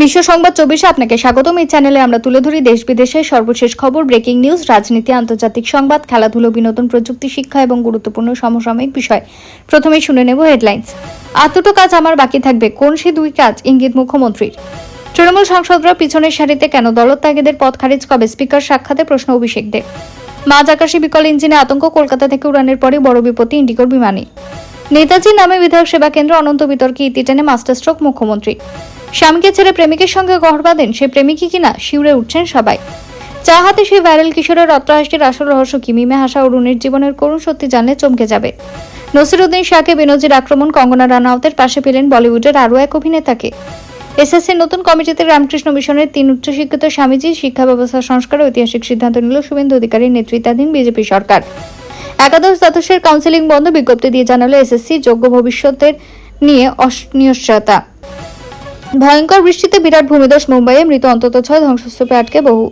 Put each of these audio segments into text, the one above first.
বিশ্ব সংবাদ 24 আপনাকে স্বাগতম। এই চ্যানেলে আমরা তুলে ধরি দেশ বিদেশের সর্বশেষ খবর, ব্রেকিং নিউজ, রাজনীতি, আন্তর্জাতিক সংবাদ, খেলাধুলো, বিনোদন, প্রযুক্তি, শিক্ষা এবং গুরুত্বপূর্ণ সমসাময়িক বিষয়। প্রথমে শুনে নেব হেডলাইন্স। আর দুটো কাজ আমার বাকি থাকবে, কোন সে দুই কাজ? ইঙ্গিত মুখ্যমন্ত্রীর। তৃণমূল সাংসদরা পিছনের সারিতে কেন? দলত্যাগীদের পদ খারিজ কবে? স্পিকার সাক্ষাতে প্রশ্ন অভিষেকদের। মাঝ আকাশে বিকল ইঞ্জিনে আতঙ্ক, কলকাতা থেকে উড়ানের পরে বড় বিপত্তি ইন্ডিগোর বিমানে। নেতাজি নামে বিধায়ক সেবা কেন্দ্র, অনন্ত বিতর্কে ইতি টেনে মাস্টার স্ট্রোক মুখ্যমন্ত্রী। স্বামীকে ছেড়ে প্রেমিকের সঙ্গে ঘর বাঁধেন, সে প্রেমিকই কিনা শিউরে উঠছেন সবাই। চা হাতে সেই ভাইরাল কিশোরের অট্টহাসির আসল রহস্য কি? মিমে হাসা অরুণের জীবনের করুণ সত্যি জানলে চমকে যাবে। নসিরুদ্দিন শাহকে বেনজির আক্রমণ, কঙ্গনা রানাউতের পাশে পেলেন বলিউডের আরও এক অভিনেতাকে। এসএসসির নতুন কমিটিতে রামকৃষ্ণ মিশনের 3 উচ্চশিক্ষিত স্বামীজি, শিক্ষা ব্যবস্থা সংস্কারে ঐতিহাসিক সিদ্ধান্ত নিল শুভেন্দু অধিকারীর নেতৃত্বাধীন বিজেপি সরকার। একাদশ দ্বাদশের কাউন্সেলিং বন্ধ, বিজ্ঞপ্তি দিয়ে জানালো এসএসসি যোগ্য ভবিষ্যতের নিয়ে অনিশ্চয়তা। ভয়ঙ্কর বৃষ্টিতে বিরাট ভূমিধস, মুম্বাইয়ে মৃত অন্তত 6, ধ্বংসস্তূপে আটকে বহু।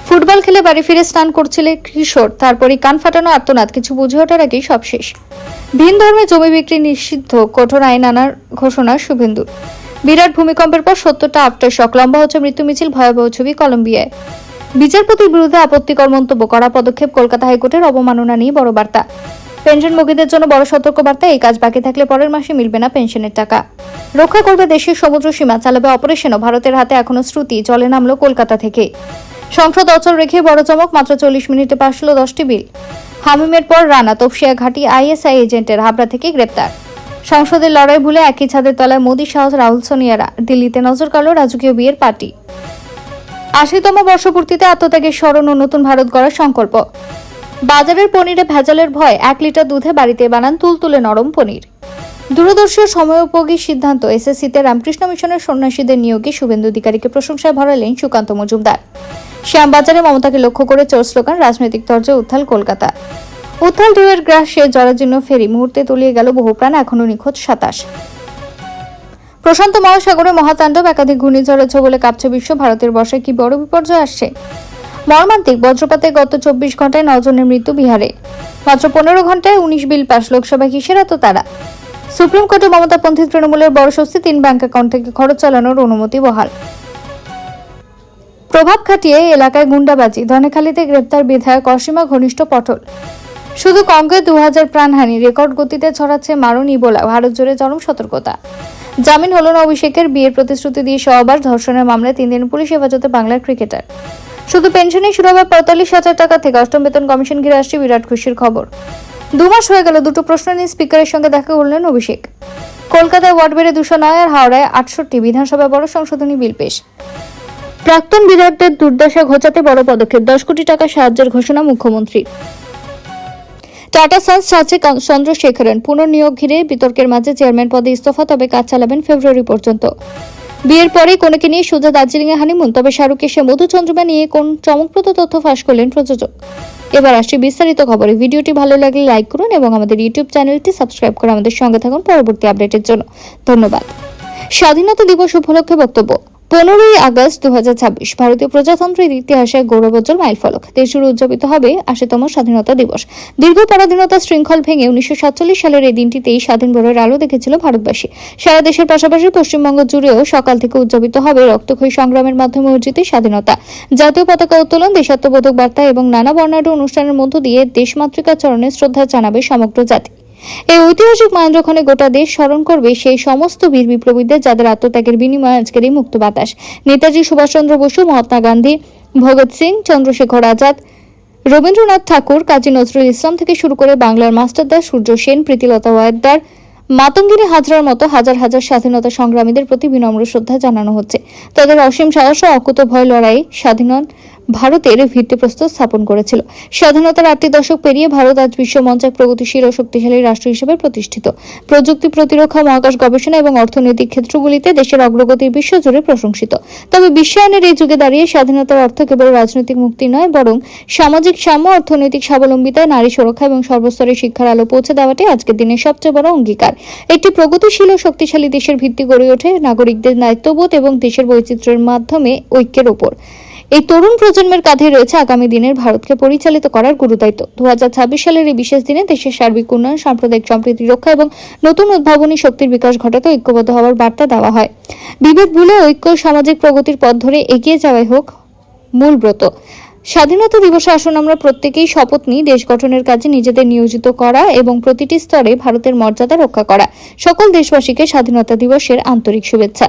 ফুটবল খেলে বাড়ি ফিরে স্নান করছিলেন কিশোর, তারপরই কান ফাটানো আর্তনাদ, কিছু বুঝে ওঠার আগেই সব শেষ। ভিন ধর্মে জমি বিক্রি নিষিদ্ধ, কঠোর আইন আনার ঘোষণা শুভেন্দুর। বিরাট ভূমিকম্পের পর 70টা আফটার শক, লম্বা হচ্ছে মৃত্যু মিছিল, ভয়াবহ ছবি কলম্বিয়ায়। বিচারপতির বিরুদ্ধে আপত্তিকর মন্তব্য, করা পদক্ষেপ, কলকাতা হাইকোর্টের অবমাননা নিয়ে বড় বার্তা। পেনশনভোগীদের জন্য বড় সতর্ক বার্তা, এই কাজ বাকি থাকলে পরের মাসে মিলবে না পেনশনের টাকা। রক্ষা করবে দেশের সমুদ্র সীমা, চালাবে অপারেশনও, ভারতের হাতে এখনো শ্রুতি, জলে নামলো কলকাতা থেকে। সংসদ অচল রেখে বড় চমক, মাত্র 40 মিনিটে পাশ হলো 10টি বিল। হামিমের পর রানা, তপসিয়া ঘাঁটি আইএসআই এজেন্টের, হাবড়া থেকে গ্রেপ্তার। সংসদের লড়াই ভুলে একই ছাদের তলায় মোদি, শাহ, রাহুল, সোনিয়ারা। দিল্লিতে নজর কাড়ল রাজকীয় বিয়ের পার্টি। 80তম বর্ষপূর্তিতে আত্মত্যাগের স্মরণ ও নতুন ভারত গড়ার সংকল্প। বাজারের পনিরে ভেজালের ভয়, 1 লিটার দুধে বাড়িতে বানান তুলতুলে নরম পনির। দূরদর্শী ও সময়োপযোগী সিদ্ধান্ত, এসএসসিতে রামকৃষ্ণ মিশনের সন্ন্যাসীদের নিয়োগে শুভেন্দু অধিকারীকে প্রশংসায় ভরালেন সুকান্ত মজুমদার। শ্যামবাজারে মমতাকে লক্ষ্য করে চোর স্লোগান, রাজনৈতিক তর্জে উত্তাল কলকাতা। উত্তাল ঢেউয়ের গ্রাসে জরাজীর্ণ ফেরি, মুহূর্তে তলিয়ে গেল বহু প্রাণ, এখনো নিখোঁজ 27। প্রশান্ত মহাসাগরে মহাতাণ্ডব, একাধিক ঘূর্ণিঝড়ের ছোবলে কাঁপছে বিশ্ব, ভারতের বর্ষায় কি বড় বিপর্যয় আসছে। মর্মান্তিক বজ্রপাতে গত 24 ঘন্টায় 9 জনের মৃত্যু বিহারে। মাত্র 15 ঘন্টায় 19 বিল পাস, লোকসভায় কিসের এত তারা? সুপ্রিম কোর্টে মমতাপন্থী তৃণমূলের বড় স্বস্তি, 3 ব্যাংক অ্যাকাউন্ট থেকে খরচ চালানোর অনুমতি বহাল। প্রভাব খাটিয়ে এলাকায় গুন্ডাবাজি, ধনেখালীতে গ্রেপ্তার বিধায়ক অসীমা ঘনিষ্ঠ পটল। শুধু কঙ্গে 2000 প্রাণহানি, রেকর্ড গতিতে ছড়াচ্ছে মারণ ইবোলা, ভারত জুড়ে চরম সতর্কতা। জামিন হল না অভিষেকের, বিয়ের প্রতিশ্রুতি দিয়ে সহবাস, ধর্ষণের মামলায় 3 দিন পুলিশ হেফাজতে বাংলার ক্রিকেটার। শুধু পেনশনেই শুরু হবে 45,000 টাকা থেকে, অষ্টম বেতন কমিশন ঘিরে আসছে বিরাট খুশির খবর। 2 মাস হয়ে গেল, দুটো প্রশ্ন নিয়ে স্পিকারের সঙ্গে দেখা করলেন অভিষেক। কলকাতায় ওয়ার্ড বেড়ে 209 আর হাওড়ায় 68, বিধানসভায় বড় সংশোধনী বিল পেশ। প্রাক্তন বিধায়কদের দুর্দশা ঘোচাতে বড় পদক্ষেপ, 10 কোটি টাকা সাহায্যের ঘোষণা মুখ্যমন্ত্রী। টাটা সান্স ছাড়ছে চন্দ্রশেখরন, পুনর্নিয়োগ ঘিরে বিতর্কের মাঝে চেয়ারম্যান পদে ইস্তফা, তবে কাজ চালাবেন ফেব্রুয়ারি পর্যন্ত। বিয়ের পরেই কনেকে নিয়ে সোজা দার্জিলিং এ হানিমুন, তবে শাহরুখকে সে মধুচন্দ্রিমা নিয়ে কোন চমকপ্রদ তথ্য ফাঁস করলেন প্রযোজক। এবার আসছে বিস্তারিত খবরে। ভিডিওটি ভালো লাগলে লাইক করুন এবং আমাদের ইউটিউব চ্যানেলটি সাবস্ক্রাইব করে আমাদের সঙ্গে থাকুন পরবর্তী আপডেটের জন্য। ধন্যবাদ। স্বাধীনতা দিবস উপলক্ষে বক্তব্য। 15ই আগস্ট 2026 ভারতীয় প্রজাতন্ত্রের ইতিহাসে গৌরবোজ্জ্বল মাইলফলক। দেশজুড়ে উদযাপিত হবে 80তম স্বাধীনতা দিবস। দীর্ঘ পরাধীনতা শৃঙ্খল ভেঙে 1947 সালের এই দিনটিতেই স্বাধীন ভোরের আলো দেখেছিল ভারতবাসী। সারা দেশের পাশাপাশি পশ্চিমবঙ্গ জুড়েও সকাল থেকে উদযাপিত হবে রক্তক্ষয়ী সংগ্রামের মাধ্যমে অর্জিত স্বাধীনতা। জাতীয় পতাকা উত্তোলন, দেশাত্মবোধক বার্তা এবং নানা বর্ণাঢ্য অনুষ্ঠানের মধ্য দিয়ে দেশমাতৃকার চরণে শ্রদ্ধা জানাবে সমগ্র জাতি। এই ঐতিহাসিক মহেন্দ্রক্ষণে গোটা দেশ স্মরণ করবে সেই সমস্ত বীর বিপ্লবীদের যাদের আত্মত্যাগের বিনিময়ে আজকের এই মুক্ত বাতাস। নেতাজি সুভাষচন্দ্র বসু, মহাত্মা গান্ধী, ভগৎ সিং, চন্দ্রশেখর আজাদ, রবীন্দ্রনাথ ঠাকুর, কাজী নজরুল ইসলাম থেকে শুরু করে বাংলার মাস্টারদা সূর্য সেন, প্রীতিলতা ওয়াদ্দেদার, মাতঙ্গিনী হাজরার মতো হাজার হাজার স্বাধীনতা সংগ্রামীদের প্রতি বিনম্র শ্রদ্ধা জানানো হচ্ছে। তাদের অসীম সাহস ও অকুতোভয় লড়াই স্বাধীন ভারতের ভিত্তিপ্রস্তর স্থাপন করেছিল। স্বাধীনতার 8টি দশক পেরিয়ে ভারত আজ বিশ্বমঞ্চে এক প্রগতিশীল ও শক্তিশালী রাষ্ট্র হিসেবে প্রতিষ্ঠিত। প্রযুক্তি, প্রতিরক্ষা, মহাকাশ গবেষণা এবং অর্থনৈতিক ক্ষেত্রগুলিতে দেশের অগ্রগতির বিশ্বজুড়ে প্রশংসিত। তবে বিশ্বায়নের এই যুগে দাঁড়িয়ে স্বাধীনতার অর্থ কেবল রাজনৈতিক মুক্তি নয়, বরং সামাজিক সাম্য, অর্থনৈতিক স্বাবলম্বিতা, নারী সুরক্ষা এবং সর্বস্তরে শিক্ষার আলো পৌঁছে দেওয়াটি আজকের দিনের সবচেয়ে বড় অঙ্গীকার। একটি প্রগতিশীল ও শক্তিশালী দেশের ভিত্তি গড়ে ওঠে নাগরিকদের দায়িত্ববোধ এবং দেশের বৈচিত্র্যের মাধ্যমে ঐক্যের ওপর। এই তরুণ প্রজন্মের কাঁধে রয়েছে আগামী দিনের ভারতকে পরিচালিত করার গুরুদায়িত্ব। 2026 সালের এই বিশেষ দিনে দেশের সার্বিক উন্নয়ন, সাম্প্রদায়িক সম্প্রীতি রক্ষা এবং নতুন উদ্ভাবনী শক্তির বিকাশ ঘটাতে ঐক্যবদ্ধ হওয়ার বার্তা দেওয়া হয়। বিভেদ ভুলে ঐক্য, সামাজিক প্রগতির পথ ধরে এগিয়ে যাওয়াই হোক মূল ব্রত। স্বাধীনতা দিবসে আসুন আমরা প্রত্যেকেই শপথ নিই দেশ গঠনের কাজে নিজেদের নিয়োজিত করা এবং প্রতিটি স্তরে ভারতের মর্যাদা রক্ষা করা। সকল দেশবাসীকে স্বাধীনতা দিবসের আন্তরিক শুভেচ্ছা।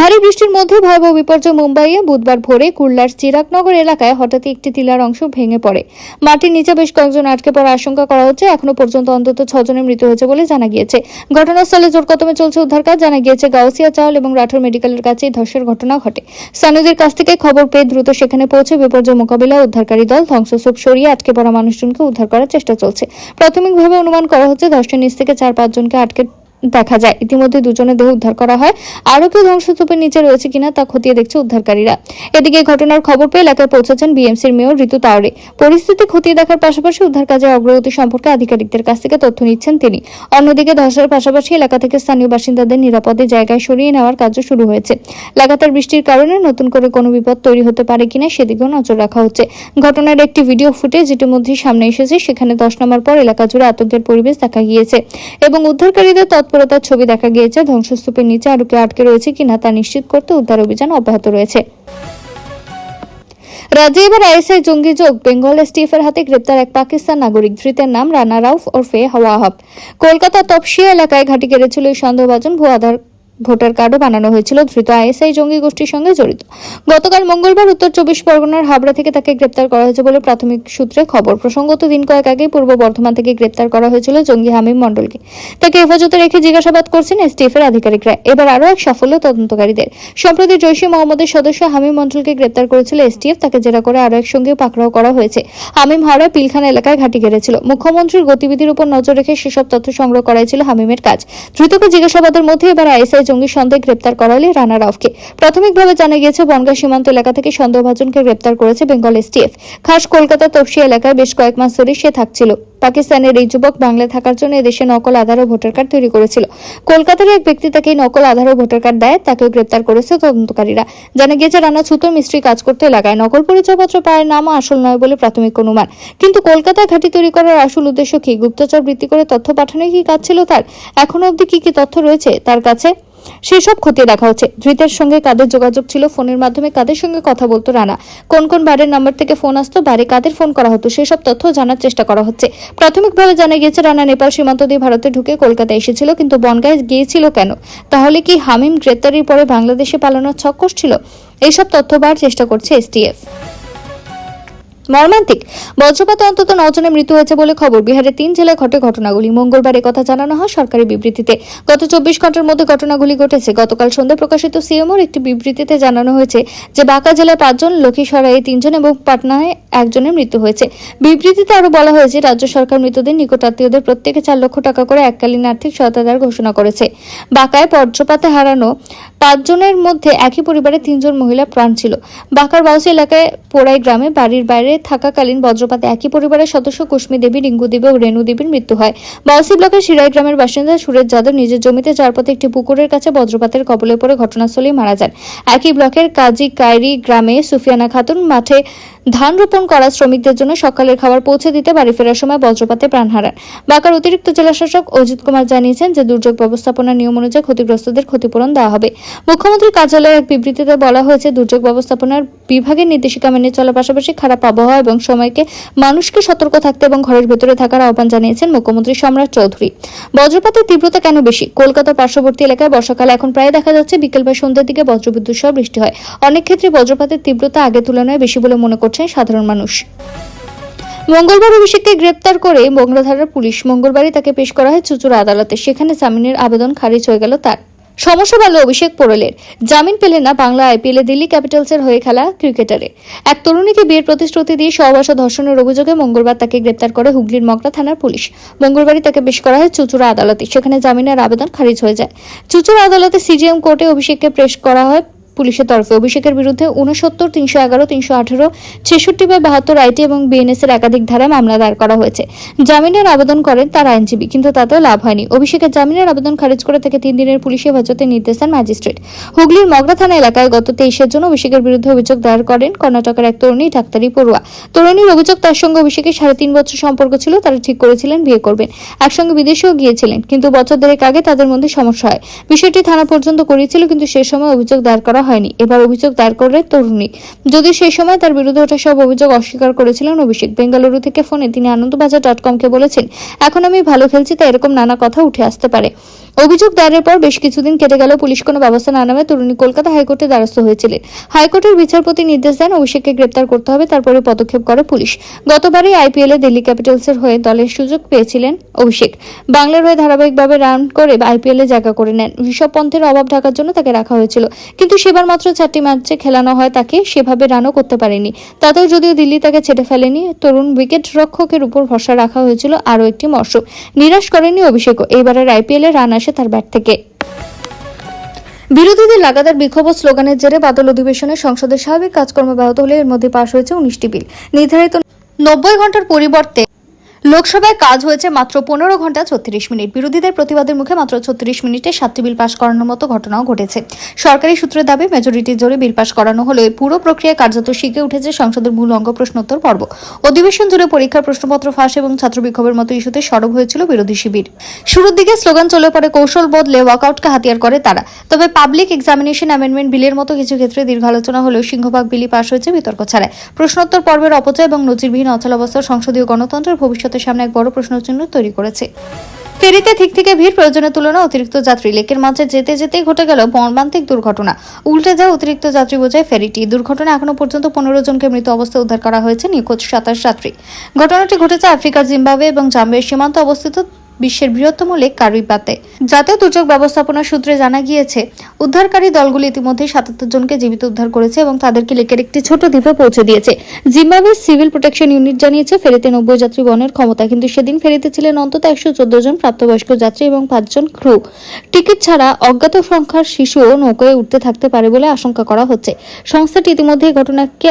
ভারী বৃষ্টির মধ্যে ভয়াবহ বিপর্যয় মুম্বাইয়ে বুধবার ভোরে কুর্লার চিরাগনগর এলাকায় হঠাৎই একটি টিলার অংশ ভেঙে পড়ে। মাটির নিচে বেশ কয়েকজন আটকে পড়ার আশঙ্কা করা হচ্ছে। এখনো পর্যন্ত অন্তত 6 জনের মৃত্যু হয়েছে বলে জানা গিয়েছে। ঘটনাস্থলে জোর কদমে চলছে উদ্ধার কাজ। জানা গিয়েছে গাউসিয়া চাওল এবং রাঠোর মেডিকেলের কাছে এই ধসের ঘটনা ঘটে। স্থানীয়দের কাছ থেকে খবর পেয়ে দ্রুত সেখানে পৌঁছে বিপর্যয় মোকাবিলায় উদ্ধারকারী দল ধ্বংসস্তূপ সরিয়ে আটকে পড়া মানুষজনকে উদ্ধার করার চেষ্টা চলছে। প্রাথমিকভাবে অনুমান করা হচ্ছে ধসের নিচ থেকে 4-5 জনকে আটকে দেখা যায়। ইতিমধ্যে 2 জনের দেহ উদ্ধার করা হয়। আরো কেউ ধ্বংসস্তূপের নিচে রয়েছে কিনা তা খতিয়ে দেখছে উদ্ধারকারীরা। এদিকে ঘটনার খবর পেয়ে এলাকায় পৌঁছেছেন বিএমসির মেয়র ঋতু তাওরে। পরিস্থিতি খতিয়ে দেখার পাশাপাশি উদ্ধার কাজের অগ্রগতি সম্পর্কে আধিকারিকদের কাছ থেকে তথ্য নিচ্ছেন তিনি। অন্যদিকে ধসের পাশাপাশি এলাকা থেকে স্থানীয় বাসিন্দাদের নিরাপদে জায়গায় সরিয়ে নেওয়ার কাজও শুরু হয়েছে। লাগাতার বৃষ্টির কারণে নতুন করে কোনো বিপদ তৈরি হতে পারে কিনা সেদিকেও নজর রাখা হচ্ছে। ঘটনার একটি ভিডিও ফুটেজ ইতিমধ্যেই সামনে এসেছে। সেখানে ধস নামার পর এলাকা জুড়ে আতঙ্কের পরিবেশ দেখা গিয়েছে এবং উদ্ধারকারীদের তৎপরতার ছবি দেখা গিয়েছে। ধ্বংসস্তূপের নিচে আরো কেউ আটকে রয়েছে কিনা তা নিশ্চিত করতে উদ্ধার অভিযান অব্যাহত রয়েছে। রাজ্যে এবার আইএসআই জঙ্গি যোগ। বেঙ্গল এসটিএফ এর হাতে গ্রেপ্তার এক পাকিস্তান নাগরিক। ধৃতের নাম রানা রাউফ ওরফে ওয়াহাব। কলকাতা তপসিয়া এলাকায় ঘাঁটি গেড়েছিল এই সন্দেহভাজন ভুয়া আধার ভোটার কার্ডও বানানো হয়েছিল। ধৃত আইএসআই জঙ্গি গোষ্ঠীর সঙ্গে জড়িত। গতকাল মঙ্গলবার উত্তর 24 পরগনার হাবড়া থেকে তাকে গ্রেপ্তার করা হয়েছে বলে প্রাথমিক সূত্রে খবর। প্রসঙ্গত দিন কয়েক আগে পূর্ব বর্ধমান থেকে গ্রেপ্তার করা হয়েছিল জঙ্গি হামিম মণ্ডলকে। তাকে হেফাজতে রেখে জিজ্ঞাসাবাদ করছেন এসটিএফ এর আধিকারিকরা। এবার আরও এক সাফল্য তদন্তকারীদের। সম্প্রতি জৈশ ই মোহাম্মদের সদস্য হামিম মণ্ডলকে গ্রেপ্তার করেছিল এসটিএফ। তাকে জেরা করে আরও এক সঙ্গে পাকড়াও করা হয়েছে। হামিম হাওড়ায় পিলখানা এলাকায় ঘাঁটি গেড়েছিল। মুখ্যমন্ত্রীর গতিবিধির উপর নজর রেখে সেসব তথ্য সংগ্রহ করাই ছিল হামিমের কাজ। ধৃতকে জিজ্ঞাসাবাদের মধ্যে এবার আইএসআই জঙ্গি সন্দেহে গ্রেপ্তার করা হলে রানা রাউফকে। প্রাথমিকভাবে জানা গিয়েছে বনগাঁ সীমান্ত এলাকা থেকে সন্দেহভাজনকে গ্রেপ্তার করেছে বেঙ্গল এসটিএফ। খাস কলকাতা তপসিয়া এলাকায় বেশ কয়েক মাস ধরে সে থাকছিল। পাকিস্তানের এই যুবক বাংলায় থাকার জন্য এদেশে নকল আধার ও ভোটার কার্ড তৈরি করেছিল। কলকাতার এক ব্যক্তি তাকে নকল আধার ও ভোটার কার্ড দেয়। তাকেও গ্রেপ্তার করেছে তদন্তকারীরা। জানা গিয়েছে রানা ছুতোর মিস্ত্রি কাজ করতে এলাকায়। নকল পরিচয়পত্র পাওয়ার নামও আসল নয় বলে প্রাথমিক অনুমান। কিন্তু কলকাতায় ঘাঁটি তৈরি করার আসল উদ্দেশ্য কি? গুপ্তচর বৃত্তি করে তথ্য পাঠানোই কি কাজ ছিল তার? এখনো অবধি কি কি তথ্য রয়েছে তার কাছে সেসব খতিয়ে দেখা হচ্ছে। ধৃতের সঙ্গে কাদের যোগাযোগ ছিল, ফোনের মাধ্যমে কাদের সঙ্গে কথা বলতো রানা, কোন কোন বারের নাম্বার থেকে ফোন আসতো, বারে কাদের ফোন করা হতো, সেসব তথ্য জানার চেষ্টা করা হচ্ছে। প্রাথমিকভাবে জানা গিয়েছে রানা নেপাল সীমান্ত দিয়ে ভারতে ঢুকে কলকাতায় এসেছিল, কিন্তু বনগাঁয় গিয়েছিল কেন? তাহলে কি হামিম গ্রেপ্তারির পরে বাংলাদেশে পালানোর ছক কষছিল? এইসব তথ্য পাওয়ার চেষ্টা করছে এসটিএফ। মর্মান্তিক বজ্রপাতে অন্তত 9 জনের মৃত্যু হয়েছে বলে খবর। বিহারের 3 জেলায় ঘটে ঘটনাগুলি। মঙ্গলবার একথা জানানো হয় সরকারি বিবৃতিতে। গত 24 ঘন্টার মধ্যে ঘটনাগুলি ঘটেছে। গতকাল সন্ধ্যায় প্রকাশিত সিএমওর একটি বিবৃতিতে জানানো হয়েছে যে বাঁকা জেলায় 5 জন, লক্ষীসরায়ে 3 জন এবং পাটনায় 1 জনের মৃত্যু হয়েছে। বিবৃতিতে আরো বলা হয়েছে রাজ্য সরকার মৃতদের নিকট আত্মীয়দের প্রত্যেকে 4 লক্ষ টাকা করে এককালীন আর্থিক সহায়তা দেওয়ার ঘোষণা করেছে। বাঁকায় বজ্রপাতে হারানো 5 জনের মধ্যে একই পরিবারের 3 জন মহিলা প্রাণ ছিল। বাঁকার বাউসি এলাকায় পোড়াই গ্রামে বাড়ির বাইরে থাকাকালীন বজ্রপাতে একই পরিবারের সদস্য কুশ্মী দেবী, রিঙ্কু দেবী ও রেণু দেবীর মৃত্যু হয়। বাউসি ব্লকের শিরাই গ্রামের বাসিন্দা সুরেশ যাদব নিজের জমিতে চারপথে একটি পুকুরের কাছে বজ্রপাতের কবলে পড়ে ঘটনাস্থলেই মারা যান। একই ব্লকের কাজী কায়রি গ্রামে সুফিয়ানা খাতুন মাঠে ধান রোপণ করা শ্রমিকদের জন্য সকালের খাবার পৌঁছে দিতে বাড়ি ফেরার সময় বজ্রপাতে প্রাণ হারান। বাঁকার অতিরিক্ত জেলাশাসক অজিত কুমার জানিয়েছেন যে দুর্যোগ ব্যবস্থাপনার নিয়ম অনুযায়ী ক্ষতিগ্রস্তদের ক্ষতিপূরণ দেওয়া হবে। মুখ্যমন্ত্রীর কার্যালয়ের এক বিবৃতিতে বলা হয়েছে দুর্যোগ ব্যবস্থাপনার বিভাগের নির্দেশিকা মেনে চলার পাশাপাশি খারাপ আবহাওয়া এবং সময়কে মানুষকে সতর্ক থাকতে এবং ঘরের ভেতরে থাকার আহ্বান জানিয়েছেন মুখ্যমন্ত্রী সম্রাট চৌধুরী। বজ্রপাতের তীব্রতা কেন বেশি? কলকাতার পার্শ্ববর্তী এলাকায় বর্ষাকালে এখন প্রায় দেখা যাচ্ছে বিকেল বা সন্ধ্যার দিকে বজ্রবিদ্যুৎ সহ বৃষ্টি হয়। অনেক ক্ষেত্রে বজ্রপাতের তীব্রতা আগের তুলনায় বেশি বলে মনে করছেন সাধারণ মানুষ। মঙ্গলবার অভিষেককে গ্রেপ্তার করে বংলাধারার পুলিশ। মঙ্গলবারই তাকে পেশ করা হয় চুঁচুড়া আদালতে। সেখানে জামিনের আবেদন খারিজ হয়ে গেল তার। সমস্যা বাড়ল অভিষেক পোড়েলের। জামিন পেলেন না বাংলা আইপিএলে দিল্লি ক্যাপিটালসের হয়ে খেলা ক্রিকেটারে। এক তরুণীকে বিয়ের প্রতিশ্রুতি দিয়ে সহবাসা ধর্ষণের অভিযোগে মঙ্গলবার তাকে গ্রেপ্তার করে হুগলির মগরা থানার পুলিশ। মঙ্গলবারই তাকে পেশ করা হয় চুঁচুড়া আদালতে। সেখানে জামিনের আবেদন খারিজ হয়ে যায়। চুঁচুড়া আদালতে সিজিএম কোর্টে অভিষেককে পেশ করা হয় পুলিশের তরফে অভিষেকের বিরুদ্ধে 69, 311, 318, 66/72 আইটি এবং বিএনএস এর একাধিক ধারায় মামলা দায়ের করা হয়েছে। জামিনের আবেদন করেন তার আইনজীবী, কিন্তু তাতেও লাভ হয়নি। অভিষেকের জামিনের আবেদন খারিজ করে তাকে 3 দিনের পুলিশি হেফাজতের নির্দেশ দেন ম্যাজিস্ট্রেট। হুগলির মগরা থানা এলাকায় গত 23 জুন অভিষেকের বিরুদ্ধে অভিযোগ দায়ের করেন কর্ণাটকের এক তরুণী ডাক্তারি পড়ুয়া। তরুণীর অভিযোগ, তার সঙ্গে অভিষেকের 3.5 বছর সম্পর্ক ছিল। তারা ঠিক করেছিলেন বিয়ে করবেন, একসঙ্গে বিদেশেও গিয়েছিলেন, কিন্তু বছর দেড়েক আগে তাদের মধ্যে সমস্যা হয়। বিষয়টি থানা পর্যন্ত করেছিল, কিন্তু সে সময় অভিযোগ দায়ের করা হয়নি। এবার অভিযোগ দায়ের করে তরুণী, যদিও সেই সময় তার বিরুদ্ধে ওঠা সব অভিযোগ অস্বীকার করেছিলেন অভিষেক। বেঙ্গালুরু থেকে ফোনে তিনি আনন্দবাজার.com-কে বলেছেন, এখন আমি ভালো খেলছি, তাই এরকম নানা কথা উঠে আসতে পারে। অভিযোগ দায়েরের পর বেশ কিছুদিন কেটে গেল, পুলিশ কোনো ব্যবস্থা না নেওয়ায় তরুণী কলকাতা হাইকোর্টে দ্বারস্থ হয়েছিলেন। হাইকোর্টের বিচারপতি নির্দেশ দেন অভিষেককে গ্রেপ্তার করতে হবে, তারপরে পদক্ষেপ করে পুলিশ। গতবারই আইপিএলে দিল্লি ক্যাপিটালসের হয়ে দলের সুযোগ পেয়েছিলেন অভিষেক। বাংলার হয়ে ধারাবাহিকভাবে রান করে আইপিএলে জায়গা করে নেন। ঋষভ পন্থের অভাব ঢাকার জন্য তাকে রাখা হয়েছিল, কিন্তু সেবার মাত্র 4টি ম্যাচে খেলানো হয় তাকে, সেভাবে রানও করতে পারেনি। তাতেও যদিও দিল্লি তাকে ছেড়ে ফেলেনি, তরুণ উইকেট রক্ষকের উপর ভরসা রাখা হয়েছিল আরও একটি মরশুম। নিরাশ করেনি অভিষেকও। এইবারের আইপিএলে রান আসে তার ব্যাট থেকে। বিরোধীদের লাগাতার বিক্ষোভ ও স্লোগানের জেরে বাদল অধিবেশনে সংসদের স্বাভাবিক কাজকর্ম ব্যাহত হলে এর মধ্যে পাশ হয়েছে 19টি বিল। নির্ধারিত 90 ঘন্টার পরিবর্তে লোকসভায় কাজ হয়েছে মাত্র 15 ঘন্টা 36 মিনিট। বিরোধীদের প্রতিবাদের মুখে মাত্র 36 মিনিটে 7টি বিল পাশ করানোর মতো ঘটনাও ঘটেছে। সরকারি সূত্রের দাবি, মেজরিটির জোরে বিল পাশ করানো হলে পুরো প্রক্রিয়া কার্যত শিখে উঠেছে সংসদের মূল অঙ্গ প্রশ্নোত্তর পর্ব। অধিবেশন জুড়ে পরীক্ষার প্রশ্নপত্র ফাঁস এবং ছাত্র বিক্ষোভের মতো ইস্যুতে সরব হয়েছিল বিরোধী শিবির। শুরুর দিকে স্লোগান চলে পড়ে, কৌশল বদলে ওয়াকআউটকে হাতিয়ার করে তারা। তবে পাবলিক এক্সামিনেশন অ্যামেন্ডমেন্ট বিলের মতো কিছু ক্ষেত্রে দীর্ঘ আলোচনা হলেও সিংহভাগ বিলই পাশ হয়েছে বিতর্ক ছাড়াই। প্রশ্নোত্তর পর্বের অপচয় এবং নজিরবিহীন অচলাবস্থার সংসদীয় গণতন্ত্রের ভবিষ্যতের সামনে এক বড় প্রশ্নচিহ্ন তৈরি করেছে। ফেরিতে ঠিক থেকে ভিড়, প্রয়োজনের তুলনায় অতিরিক্ত যাত্রী। লেকের মাঝে যেতে যেতেই ঘটে গেল মর্মান্তিক দুর্ঘটনা। উল্টে যায় অতিরিক্ত যাত্রী বোঝায় ফেরিটি। দুর্ঘটনা এখনো পর্যন্ত 15 জনকে মৃত অবস্থায় উদ্ধার করা হয়েছে, নিখোঁজ 27 যাত্রী। ঘটনাটি ঘটেছে আফ্রিকার জিম্বাবুয়ে এবং জাম্বিয়ার সীমান্তে অবস্থিত বিশ্বের বৃহত্তম লেক কারিবাতে। জাতীয় দুর্যোগ ব্যবস্থাপনা সূত্রে জানা গিয়েছে, উদ্ধারকারী দলগুলি ইতিমধ্যে 77 জনকে জীবিত উদ্ধার করেছে এবং তাদেরকে লেকের একটি ছোট দ্বীপে পৌঁছে দিয়েছে। জিম্বাবুয়ের সিভিল প্রোটেকশন ইউনিট জানিয়েছে, ফেরিতে 90 যাত্রী বহনের ক্ষমতা, কিন্তু সেদিন ফেরিতে ছিলেন অন্তত 114 জন প্রাপ্তবয়স্ক যাত্রী এবং 5 জন ক্রু। টিকিট ছাড়া অজ্ঞাত সংখ্যার শিশুও নৌকায় উঠতে থাকতে পারে বলে আশঙ্কা করা হচ্ছে। সংস্থাটি ইতিমধ্যে ঘটনাকে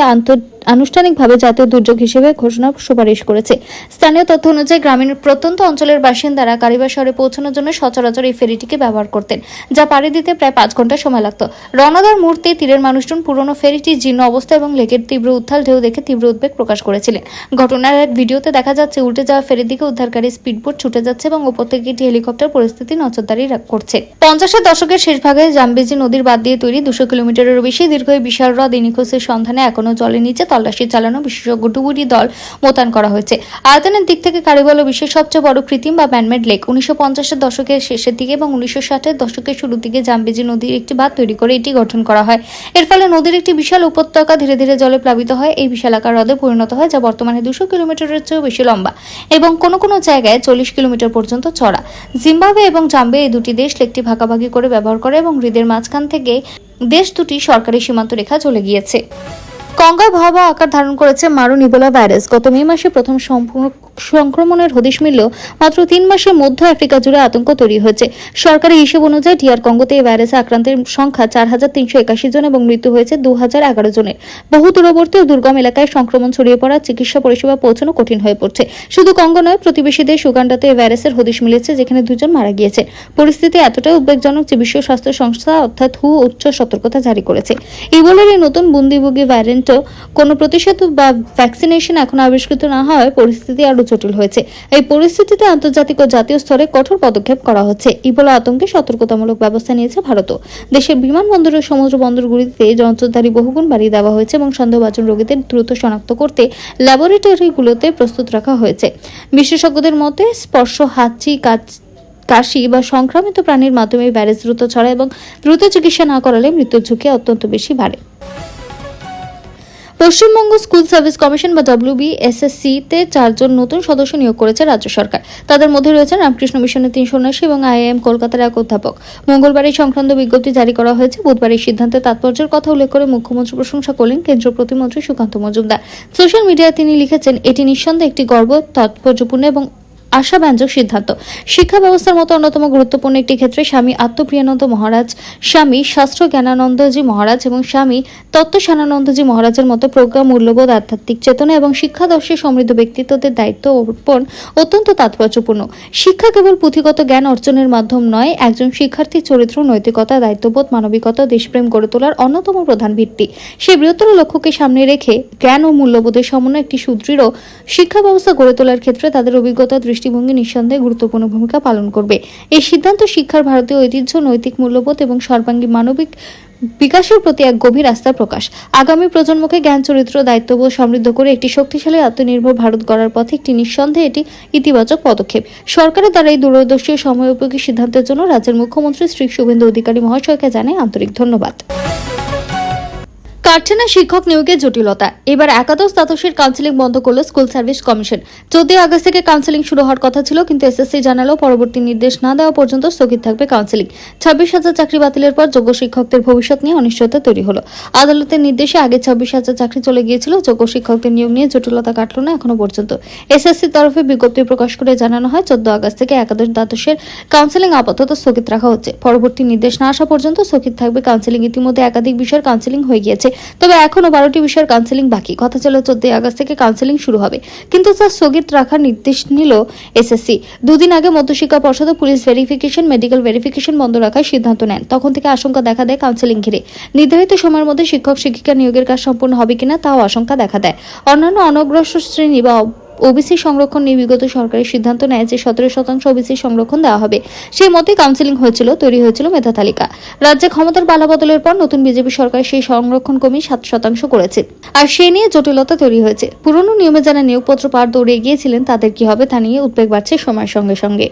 আনুষ্ঠানিকভাবে জাতীয় দুর্যোগ হিসেবে ঘোষণার সুপারিশ করেছে। স্থানীয় তথ্য অনুযায়ী গ্রামীণ প্রত্যন্ত অঞ্চলের বাসিন্দারা কারিবা শহরে পৌঁছানোর জন্য সচরাচর এই ফেরিটিকে ব্যবহার করতেন, যা পাড়ি দিতে প্রায় 5 ঘন্টা সময় লাগত। রওনাদার মুহূর্তে তীরের মানুষজন পুরনো ফেরিটির জীর্ণ অবস্থা এবং লেকের তীব্র উত্থাল ঢেউ দেখে তীব্র উদ্বেগ প্রকাশ করেছিলেন। ঘটনার এক ভিডিওতে দেখা যাচ্ছে, উল্টে যাওয়া ফেরির দিকে উদ্ধারকারী স্পিডবোট ছুটে যাচ্ছে এবং ওপর থেকে একটি হেলিকপ্টার পরিস্থিতি নজরদারি করছে। 50-এর দশকের শেষ ভাগে জাম্বেজি নদীর বাদ দিয়ে তৈরি 200 কিলোমিটারেরও বেশি দীর্ঘ এই বিশাল হ্রদ নিখোঁজের সন্ধানে এখনো জলের নিচে তল্লাশি চালানো বিশেষজ্ঞ ডুবুরি দল মোতায়েন করা হয়েছে। আয়তনের দিক থেকে কারিবা হল বিশ্বের সবচেয়ে বড় কৃত্রিম বা ম্যানমেড লেক। 1950-এর দশকের শেষের দিকে এবং 1960-এর দশকের শুরুর দিকে জাম্বেজি নদীর একটি বাঁধ তৈরি করে এটি গঠন করা হয়। এর ফলে নদীর একটি বিশাল উপত্যকা ধীরে ধীরে জলে প্লাবিত হয়, এই বিশালাকার হ্রদে পরিণত হয়, যা বর্তমানে 200 কিলোমিটারের চেয়েও বেশি লম্বা এবং কোনো কোনো জায়গায় 40 কিলোমিটার পর্যন্ত চড়া। জিম্বাবুয়ে এবং জাম্বিয়া এই দুটি দেশ লেকটি ভাগাভাগি করে ব্যবহার করে এবং হ্রদের মাঝখান থেকে দেশ দুটি সরকারি সীমান্ত রেখা চলে গিয়েছে। কঙ্গোয় ভয়াবহ আকার ধারণ করেছে মারণ ইবোলা ভাইরাস। গত মে মাসে প্রথম সংক্রমণের হদিশ মিললেও মাত্র 3 মাসের মধ্য আফ্রিকা জুড়ে আতঙ্ক তৈরি হয়েছে। সরকারি হিসেব অনুযায়ী DR কঙ্গোতে এই ভাইরাসে আক্রান্তের সংখ্যা 4381 জন এবং মৃত্যু হয়েছে 2011 জনের। বহু দূরবর্তী ও দুর্গম এলাকায় সংক্রমণ ছড়িয়ে পড়া চিকিৎসা পরিষেবা পৌঁছানো কঠিন হয়ে পড়ছে। শুধু কঙ্গো নয়, প্রতিবেশী দেশ উগান্ডাতে এই ভাইরাসের হদিশ মিলেছে, যেখানে 2 জন মারা গিয়েছে। পরিস্থিতি এতটাই উদ্বেগজনক যে বিশ্ব স্বাস্থ্য সংস্থা অর্থাৎ WHO উচ্চ সতর্কতা জারি করেছে। ইবোলার এই নতুন বন্দিভোগী ভ্যারিয়েন্ট কোনো প্রতিষেধক বা ভ্যাকসিনেশন এখন আবিষ্কৃত না হওয়ায় পরিস্থিতি আরো জটিল হয়েছে। এই পরিস্থিতিতে আন্তর্জাতিক ও জাতীয় স্তরে কঠোর পদক্ষেপ করা হচ্ছে। ইবোলা আতঙ্কে সতর্কতামূলক ব্যবস্থা নিয়েছে ভারতও। দেশের বিমানবন্দর ও সমুদ্র বন্দরগুলিতে নজরদারি বহুগুণ বাড়িয়ে দেওয়া হয়েছে এবং সন্দেহভাজন রোগীদের দ্রুত শনাক্ত করতে ল্যাবরেটরিগুলোতে প্রস্তুত রাখা হয়েছে। বিশেষজ্ঞদের মতে, স্পর্শ, হাঁচি, কাশি বা সংক্রামিত প্রাণীর মাধ্যমে ভাইরাস দ্রুত ছড়ায় এবং দ্রুত চিকিৎসা না করালে মৃত্যুর ঝুঁকি অত্যন্ত বেশি বাড়ে। পশ্চিমবঙ্গ স্কুল সার্ভিস কমিশন বা WBSSC-তে 4 জন নতুন সদস্য নিয়োগ করেছে রাজ্য সরকার। তাদের মধ্যে রয়েছেন রামকৃষ্ণ মিশনের 3 সন্ন্যাসী এবং IIM কলকাতার এক অধ্যাপক। মঙ্গলবার এই সংক্রান্ত বিজ্ঞপ্তি জারি করা হয়েছে। বুধবার এই সিদ্ধান্তের তাৎপর্যের কথা উল্লেখ করে মুখ্যমন্ত্রী প্রশংসা করলেন কেন্দ্রীয় প্রতিমন্ত্রী সুকান্ত মজুমদার। সোশ্যাল মিডিয়ায় তিনি লিখেছেন, এটি নিঃসন্দেহে একটি গর্ব, তাৎপর্যপূর্ণ এবং আশাব্যঞ্জক সিদ্ধান্ত। শিক্ষা ব্যবস্থার মতো অন্যতম গুরুত্বপূর্ণ একটি ক্ষেত্রে স্বামী আত্মপ্রিয়ানন্দ মহারাজ, স্বামী শাস্ত্র জ্ঞানানন্দজি মহারাজ এবং স্বামী তত্ত্বসানানন্দজি মহারাজের মতো প্রজ্ঞা, মূল্যবোধ, আধ্যাত্মিক চেতনা এবং শিক্ষাদর্শে সমৃদ্ধ ব্যক্তিত্বদের দায়িত্ব অর্পণ অত্যন্ত তাৎপর্যপূর্ণ। শিক্ষা কেবল পুঁথিগত জ্ঞান অর্জনের মাধ্যম নয়, একজন শিক্ষার্থীর চরিত্র, নৈতিকতা, দায়িত্ববোধ, মানবিকতা, দেশপ্রেম গড়ে তোলার অন্যতম প্রধান ভিত্তি। সেই বৃহত্তর লক্ষ্যকে সামনে রেখে জ্ঞান ও মূল্যবোধের সমন্বয়ে একটি সুদৃঢ় শিক্ষা ব্যবস্থা গড়ে তোলার ক্ষেত্রে তাদের অভিজ্ঞতা, দৃষ্টিভঙ্গি নিঃসন্দেহে গুরুত্বপূর্ণ ভূমিকা পালন করবে। এই সিদ্ধান্ত শিক্ষার ভারতীয় ঐতিহ্য, নৈতিক মূল্যবোধ এবং সর্বাঙ্গীন মানবিক বিকাশের প্রতি এক গভীর আস্থার প্রকাশ। আগামী প্রজন্মকে জ্ঞান, চরিত্র, দায়িত্ববোধ সমৃদ্ধ করে একটি শক্তিশালী আত্মনির্ভর ভারত গড়ার পথে একটি নিঃসন্দেহে এটি ইতিবাচক পদক্ষেপ। সরকারের দ্বারা এই দূরদর্শী ও সময়োপযোগী সিদ্ধান্তের জন্য রাজ্যের মুখ্যমন্ত্রী শ্রী শুভেন্দু অধিকারী মহাশয়কে জানাই আন্তরিক ধন্যবাদ। কাটছে না শিক্ষক নিয়োগে জটিলতা। এবার একাদশ দ্বাদশের কাউন্সিলিং বন্ধ করল স্কুল সার্ভিস কমিশন। 14 আগস্ট থেকে কাউন্সিলিং শুরু হওয়ার কথা ছিল, কিন্তু এসএসসি জানালো পরবর্তী নির্দেশ না দেওয়া পর্যন্ত স্থগিত থাকবে কাউন্সিলিং। 26,000 চাকরি বাতিলের পর যোগ্য শিক্ষকদের ভবিষ্যৎ নিয়ে অনিশ্চয়তা তৈরি হলো। আদালতের নির্দেশে আগে 26,000 চাকরি চলে গিয়েছিল। যোগ্য শিক্ষকদের নিয়োগ নিয়ে জটিলতা কাটল না এখনো পর্যন্ত। এসএসসির তরফে বিজ্ঞপ্তি প্রকাশ করে জানানো হয় 14 আগস্ট থেকে একাদশ দ্বাদশের কাউন্সিলিং আপাতত স্থগিত রাখা হচ্ছে। পরবর্তী নির্দেশ না আসা পর্যন্ত স্থগিত থাকবে কাউন্সিলিং। ইতিমধ্যে একাধিক বিষয়ের কাউন্সিলিং হয়ে গিয়েছে, তবে এখনো 12টি বিষয়ের কাউন্সিলিং বাকি। কথা ছিল 14 আগস্ট থেকে কাউন্সিলিং শুরু হবে, কিন্তু তা স্থগিত রাখার নির্দেশ নিল এসএসসি। দুদিন আগে মধ্যশিক্ষা পর্ষদ পুলিশ ভেরিফিকেশন, মেডিকেল ভেরিফিকেশন বন্ধ রাখার সিদ্ধান্ত নেন। তখন থেকে আশঙ্কা দেখা দেয় কাউন্সিলিং ঘিরে। নির্ধারিত সময়ের মধ্যে শিক্ষক শিক্ষিকা নিয়োগের কাজ সম্পূর্ণ হবে কিনা তাও আশঙ্কা দেখা দেয়। অন্যান্য অনগ্রসর শ্রেণী বা ওবিসি সংরক্ষণ নিয়ে বিগত সরকারি সিদ্ধান্ত নেয় যে 17% ওবিসি সংরক্ষণ দেওয়া হবে। সেই মতে কাউন্সিলিং হয়েছিল, তৈরি হয়েছিল মেধা তালিকা। রাজ্যে ক্ষমতার পালাবদলের পর নতুন বিজেপি সরকার সেই সংরক্ষণ কমিয়ে 7% করেছে, আর সে নিয়ে জটিলতা তৈরি হয়েছে। পুরনো নিয়মে যারা নিয়োগপত্র পার দৌড়ে গিয়েছিলেন তাদের কি হবে তা নিয়ে উদ্বেগ বাড়ছে সময়ের সঙ্গে সঙ্গে।